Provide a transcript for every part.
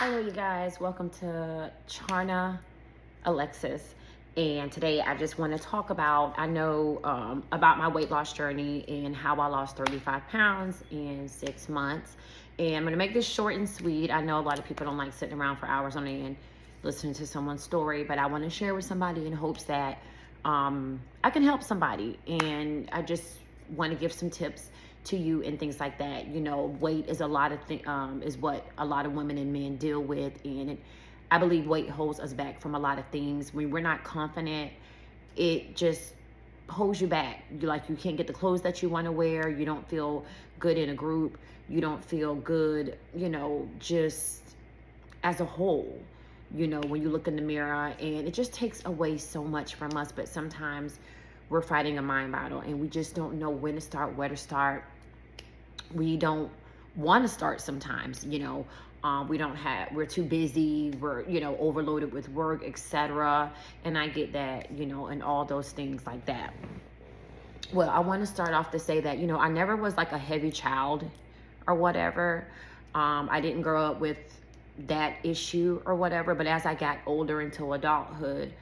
Hello, you guys. Welcome to Charna Alexis. And today I just want to talk about, I know about my weight loss journey and how I lost 35 pounds in 6 months. And I'm going to make this short and sweet. I know a lot of people don't like sitting around for hours on end listening to someone's story, but I want to share with somebody in hopes that I can help somebody. And I just want to give some tips to you and things like that. You know, weight is is what a lot of women and men deal with, and I believe weight holds us back from a lot of things. When we're not confident, it just holds you back. You can't get the clothes that you want to wear. You don't feel good in a group. You don't feel good, just as a whole. When you look in the mirror, and it just takes away so much from us. But sometimes we're fighting a mind battle, and we just don't know when to start, where to start. We don't want to start sometimes. We're too busy, we're overloaded with work, etc. And I get that, and all those things like that. Well, I want to start off to say that I never was like a heavy child or whatever. I didn't grow up with that issue or whatever, but as I got older into adulthood,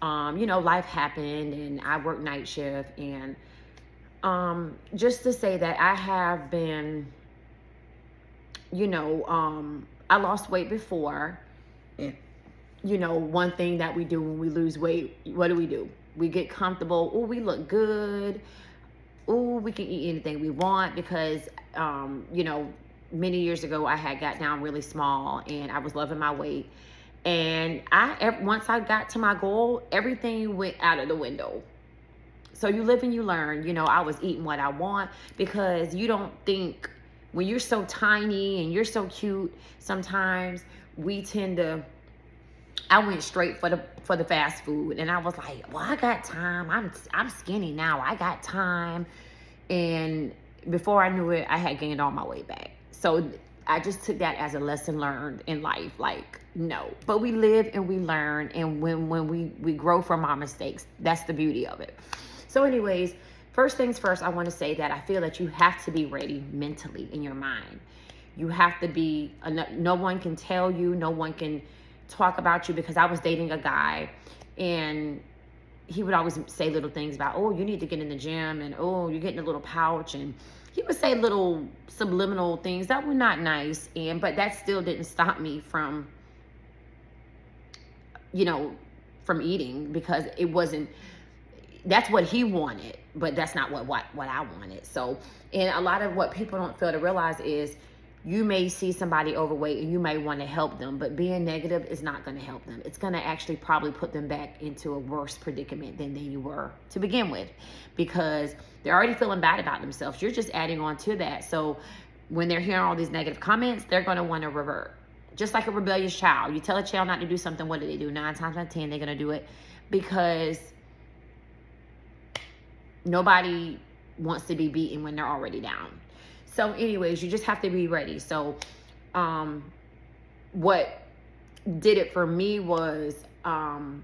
life happened, and I worked night shift. And just to say that I have been, I lost weight before. Yeah. One thing that we do when we lose weight, what do? We get comfortable. Oh, we look good. Oh, we can eat anything we want because, many years ago I had got down really small and I was loving my weight. And once I got to my goal, everything went out of the window. So you live and you learn. I was eating what I want, because you don't think, when you're so tiny and you're so cute, sometimes we tend to, I went straight for the fast food, and I was like, well, I got time. I'm skinny now. I got time. And before I knew it, I had gained all my weight back. So I just took that as a lesson learned in life. Like, no. But we live and we learn, and when we grow from our mistakes, that's the beauty of it. So anyways, first things first, I want to say that I feel that you have to be ready mentally in your mind. You have to be, no one can tell you, no one can talk about you, because I was dating a guy, and he would always say little things about, oh, you need to get in the gym, and oh, you're getting a little pouch, and he would say little subliminal things that were not nice, but that still didn't stop me from, from eating, because it wasn't, that's what he wanted, but that's not what I wanted. So, and a lot of what people don't fail to realize is, you may see somebody overweight and you may want to help them, but being negative is not going to help them. It's going to actually probably put them back into a worse predicament than you were to begin with, because they're already feeling bad about themselves. You're just adding on to that. So when they're hearing all these negative comments, they're going to want to revert. Just like a rebellious child. You tell a child not to do something, what do? 9 times out of 10, they're going to do it, because nobody wants to be beaten when they're already down. So anyways, you just have to be ready. So what did it for me was, in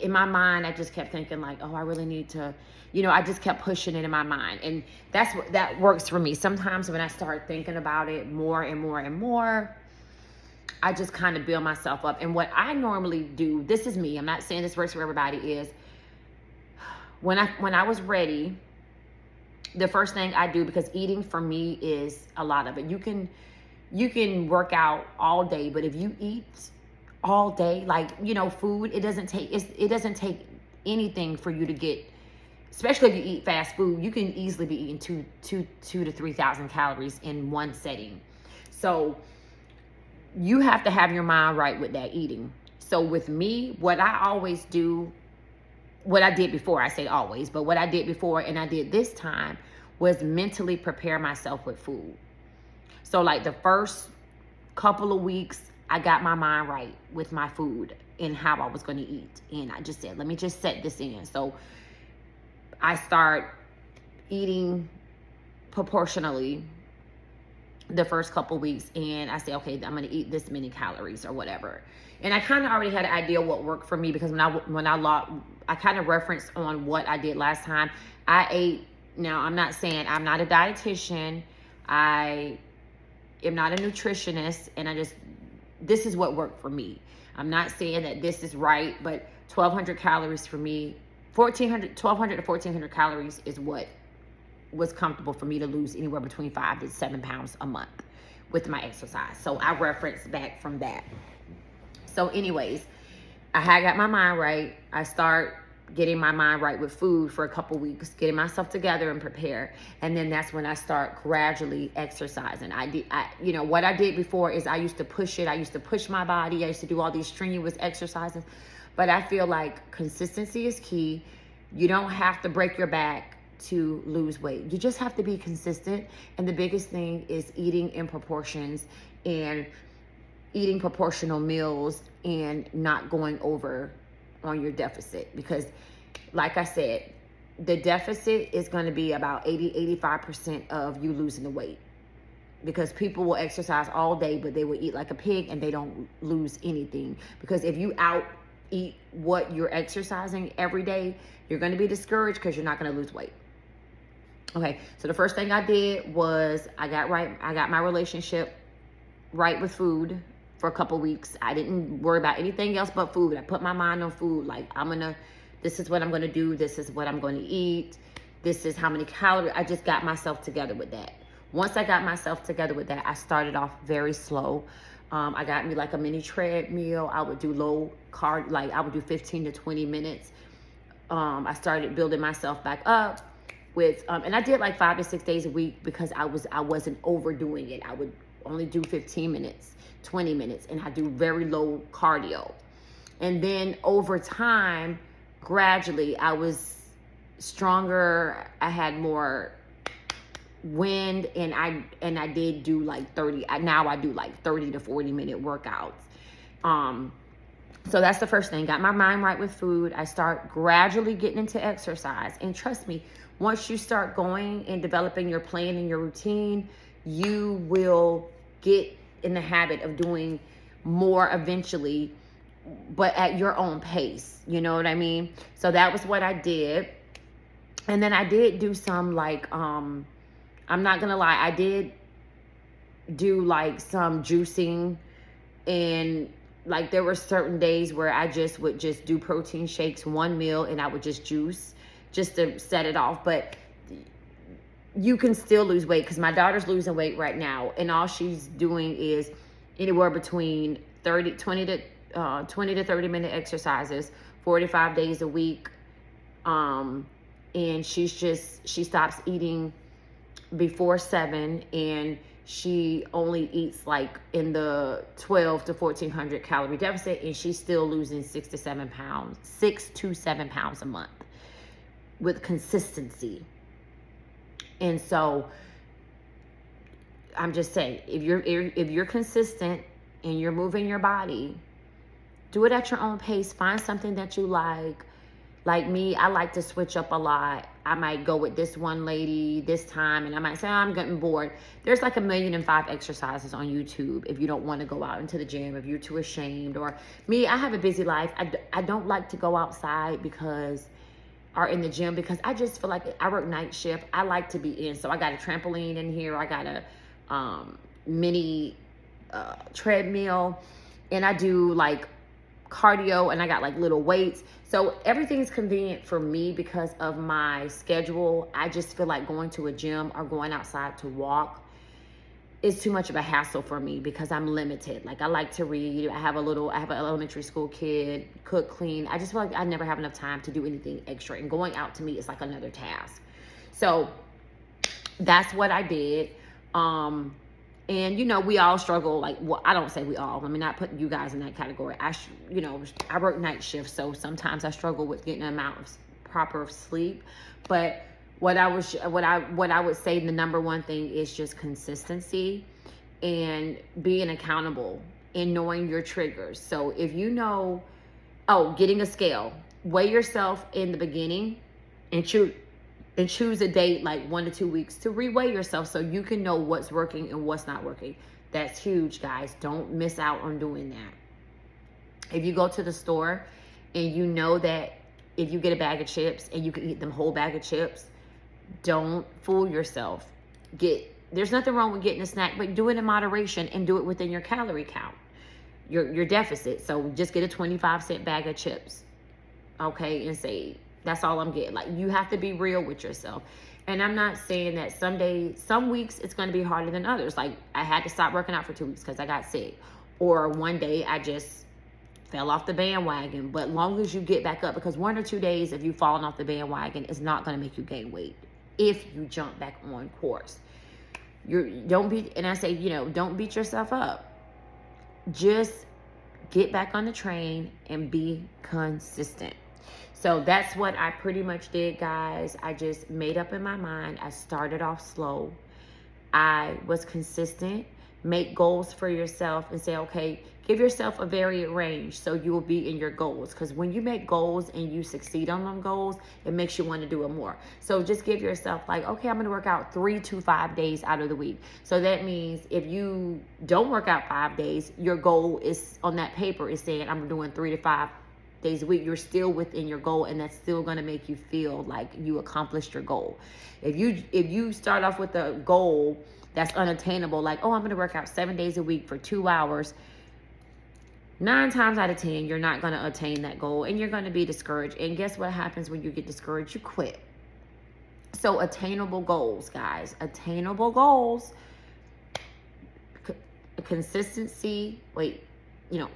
my mind, I just kept thinking like, oh, I really need to, I just kept pushing it in my mind. And that works for me. Sometimes when I start thinking about it more and more and more, I just kind of build myself up. And what I normally do, this is me, I'm not saying this works for everybody, is when I was ready, the first thing I do, because eating for me is a lot of it. You can work out all day, but if you eat all day, like, food, it doesn't take anything for you to get, especially if you eat fast food, you can easily be eating 2 to 3,000 calories in one setting. So you have to have your mind right with that eating. So with me, what I always do, what I did before, I say always, but what I did before and I did this time was mentally prepare myself with food. So like the first couple of weeks, I got my mind right with my food and how I was going to eat. And I just said, let me just set this in. So I start eating proportionally the first couple weeks, and I say, okay, I'm going to eat this many calories or whatever. And I kind of already had an idea what worked for me, because I kind of referenced on what I did last time. I ate, now I'm not saying, I'm not a dietitian. I am not a nutritionist, and this is what worked for me. I'm not saying that this is right, but 1,200 calories for me, 1,200 to 1,400 calories is what was comfortable for me to lose anywhere between 5 to 7 pounds a month with my exercise. So I reference back from that. So anyways, I had got my mind right. I start getting my mind right with food for a couple weeks, getting myself together and prepare. And then that's when I start gradually exercising. What I did before is I used to push it. I used to push my body. I used to do all these strenuous exercises. But I feel like consistency is key. You don't have to break your back to lose weight. You just have to be consistent. And the biggest thing is eating in proportions and eating proportional meals and not going over on your deficit. Because like I said, the deficit is going to be about 85% of you losing the weight. Because people will exercise all day, but they will eat like a pig and they don't lose anything. Because if you eat what you're exercising every day, you're going to be discouraged because you're not going to lose weight. Okay, so the first thing I did was I got my relationship right with food for a couple weeks. I didn't worry about anything else but food. I put my mind on food. Like, this is what I'm going to do. This is what I'm going to eat. This is how many calories. I just got myself together with that. Once I got myself together with that, I started off very slow. I got me like a mini treadmill. I would do low carb, like I would do 15 to 20 minutes. I started building myself back up with, and I did like 5 to 6 days a week because I wasn't overdoing it. I would only do 15 minutes, 20 minutes, and I do very low cardio. And then over time, gradually, I was stronger. I had more wind, and I did do like 30. Now I do like 30 to 40 minute workouts. So that's the first thing. Got my mind right with food. I start gradually getting into exercise, and trust me, once you start going and developing your plan and your routine, you will get in the habit of doing more eventually, but at your own pace. You know what I mean? So that was what I did. And then I did do some like, I'm not gonna lie, I did do like some juicing, and like there were certain days where I just would just do protein shakes, one meal, and I would just juice just to set it off. But you can still lose weight, because my daughter's losing weight right now, and all she's doing is anywhere between 20 to 30 minute exercises, 45 days a week. And she stops eating before 7, and she only eats like in the 12 to 1,400 calorie deficit, and she's still losing 6 to 7 pounds a month with consistency. And so I'm just saying, if you're consistent and you're moving your body, do it at your own pace. Find something that you like. Like me, I like to switch up a lot. I might go with this one lady this time, and I might say, oh, I'm getting bored. There's like 1,000,005 exercises on YouTube if you don't want to go out into the gym, if you're too ashamed. Or me, I have a busy life. I don't like to go outside or in the gym, because I just feel like I work night shift. I like to be in. So I got a trampoline in here. I got a mini treadmill, and I do like cardio, and I got like little weights. So everything's convenient for me because of my schedule. I just feel like going to a gym or going outside to walk is too much of a hassle for me, because I'm limited. Like, I like to read. I have an elementary school kid, cook, clean. I just feel like I never have enough time to do anything extra, and going out to me is like another task. So that's what I did. And, we all struggle. Like, well, I don't say we all. Let me not put you guys in that category. I work night shifts, so sometimes I struggle with getting an amount of proper sleep. But what I would say the number one thing is just consistency and being accountable and knowing your triggers. So if you know, getting a scale, weigh yourself in the beginning and choose a date like 1 to 2 weeks to reweigh yourself, so you can know what's working and what's not working. That's huge, guys. Don't miss out on doing that. If you go to the store and you know that if you get a bag of chips and you can eat them whole bag of chips, don't fool yourself. Get there's nothing wrong with getting a snack, but do it in moderation and do it within your calorie count, your deficit. So just get a 25-cent bag of chips, okay, and say, that's all I'm getting. Like, you have to be real with yourself. And I'm not saying that some weeks it's going to be harder than others. Like, I had to stop working out for 2 weeks because I got sick. Or one day I just fell off the bandwagon. But long as you get back up, because 1 or 2 days if you've fallen off the bandwagon is not going to make you gain weight if you jump back on course. Don't beat yourself up. Just get back on the train and be consistent. So that's what I pretty much did, guys. I just made up in my mind. I started off slow. I was consistent. Make goals for yourself and say, okay, give yourself a varied range so you will be in your goals. Because when you make goals and you succeed on them goals, it makes you want to do it more. So just give yourself like, okay, I'm going to work out 3 to 5 days out of the week. So that means if you don't work out 5 days, your goal is on that paper is saying I'm doing 3 to 5 days a week. You're still within your goal, and that's still going to make you feel like you accomplished your goal. If you start off with a goal that's unattainable, like, oh, I'm going to work out 7 days a week for 2 hours, 9 times out of 10, you're not going to attain that goal, and you're going to be discouraged. And guess what happens when you get discouraged? You quit. So attainable goals, guys. Attainable goals. Consistency.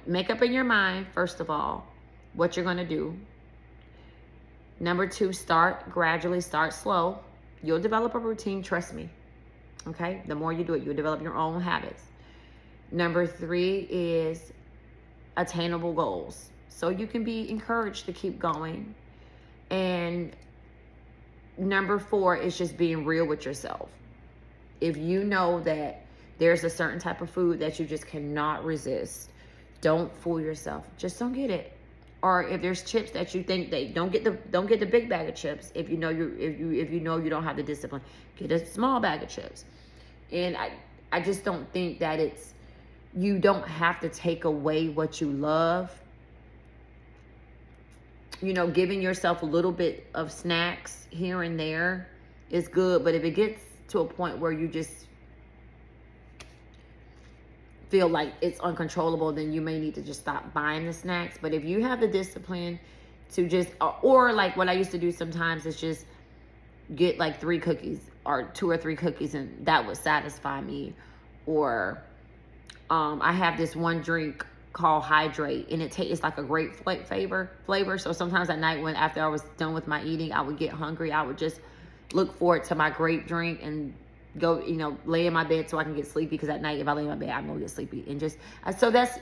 Make up in your mind, first of all, what you're going to do. Number 2, gradually start slow. You'll develop a routine, trust me. Okay? The more you do it, you'll develop your own habits. Number 3 is attainable goals. So you can be encouraged to keep going. And number 4 is just being real with yourself. If you know that there's a certain type of food that you just cannot resist, don't fool yourself. Just don't get it. Or if there's chips that you think don't get the big bag of chips. If you know you don't have the discipline, get a small bag of chips. And I just don't think that you don't have to take away what you love. Giving yourself a little bit of snacks here and there is good, but if it gets to a point where you just feel like it's uncontrollable, then you may need to just stop buying the snacks. But if you have the discipline to just, or like what I used to do sometimes is just get like 3 cookies or 2 or 3 cookies, and that would satisfy me. Or I have this one drink called Hydrate, and it's like a grape flavor. So sometimes at night, after I was done with my eating, I would get hungry. I would just look forward to my grape drink and go, lay in my bed so I can get sleepy, because at night if I lay in my bed, I'm gonna get sleepy. And just so that's,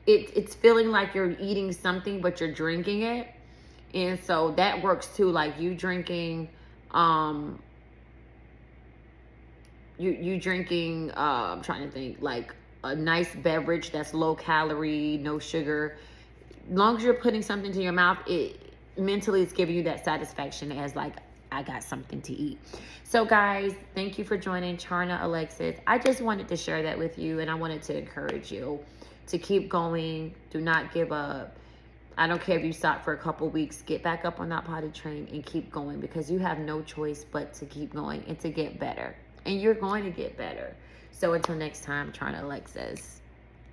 it's feeling like you're eating something but you're drinking it. And so that works too. Like you drinking you drinking I'm trying to think, like a nice beverage that's low calorie, no sugar. As long as you're putting something to your mouth, mentally it's giving you that satisfaction as like, I got something to eat. So guys, thank you for joining Charna Alexis. I just wanted to share that with you, and I wanted to encourage you to keep going. Do not give up. I don't care if you stop for a couple weeks. Get back up on that potty train and keep going, because you have no choice but to keep going and to get better. And you're going to get better. So until next time, Charna Alexis.